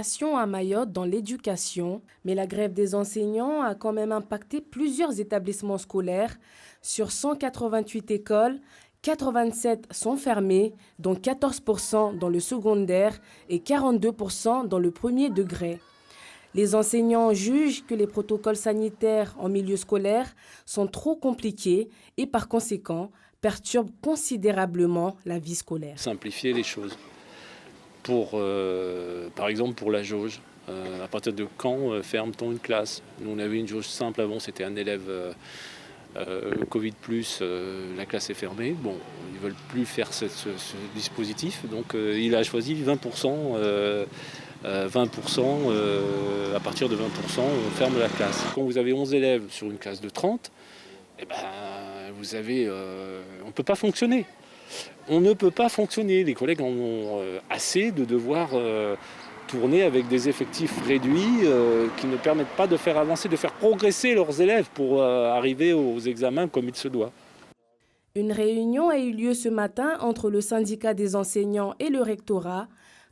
À Mayotte dans l'éducation, mais la grève des enseignants a quand même impacté plusieurs établissements scolaires. Sur 188 écoles, 87 sont fermées, dont 14% dans le secondaire et 42% dans le premier degré. Les enseignants jugent que les protocoles sanitaires en milieu scolaire sont trop compliqués et par conséquent perturbent considérablement la vie scolaire. Simplifier les choses. Par exemple pour la jauge. À partir de quand ferme-t-on une classe? Nous on avait une jauge simple avant, c'était un élève Covid+, la classe est fermée. Bon, ils ne veulent plus faire ce dispositif, donc il a choisi 20%. 20%, à partir de 20%, on ferme la classe. Quand vous avez 11 élèves sur une classe de 30, eh ben, on ne peut pas fonctionner. On ne peut pas fonctionner. Les collègues en ont assez de devoir tourner avec des effectifs réduits qui ne permettent pas de faire avancer, de faire progresser leurs élèves pour arriver aux examens comme il se doit. Une réunion a eu lieu ce matin entre le syndicat des enseignants et le rectorat.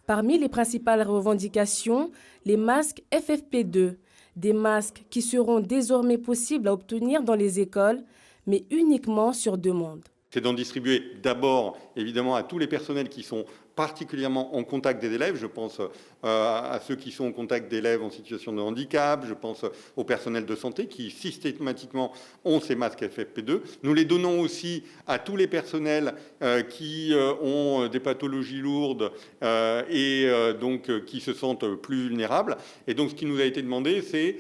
Parmi les principales revendications, les masques FFP2, des masques qui seront désormais possibles à obtenir dans les écoles, mais uniquement sur demande. C'est d'en distribuer d'abord, évidemment, à tous les personnels qui sont particulièrement en contact des élèves. Je pense à ceux qui sont en contact d'élèves en situation de handicap. Je pense au personnel de santé qui systématiquement ont ces masques FFP2. Nous les donnons aussi à tous les personnels qui ont des pathologies lourdes et donc qui se sentent plus vulnérables. Et donc ce qui nous a été demandé, c'est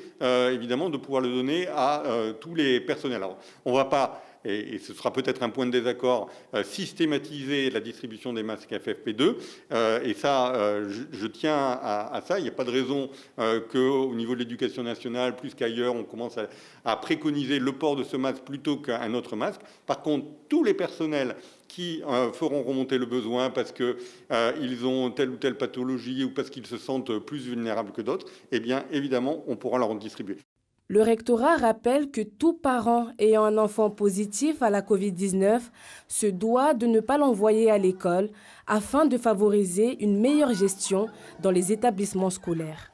évidemment de pouvoir le donner à tous les personnels. Alors, on ne va pas... Et ce sera peut-être un point de désaccord, systématiser la distribution des masques FFP2. Et ça, je tiens à ça. Il n'y a pas de raison qu'au niveau de l'éducation nationale, plus qu'ailleurs, on commence à préconiser le port de ce masque plutôt qu'un autre masque. Par contre, tous les personnels qui feront remonter le besoin parce qu'ils ont telle ou telle pathologie ou parce qu'ils se sentent plus vulnérables que d'autres, eh bien, évidemment, on pourra leur en distribuer. Le rectorat rappelle que tout parent ayant un enfant positif à la Covid-19 se doit de ne pas l'envoyer à l'école afin de favoriser une meilleure gestion dans les établissements scolaires.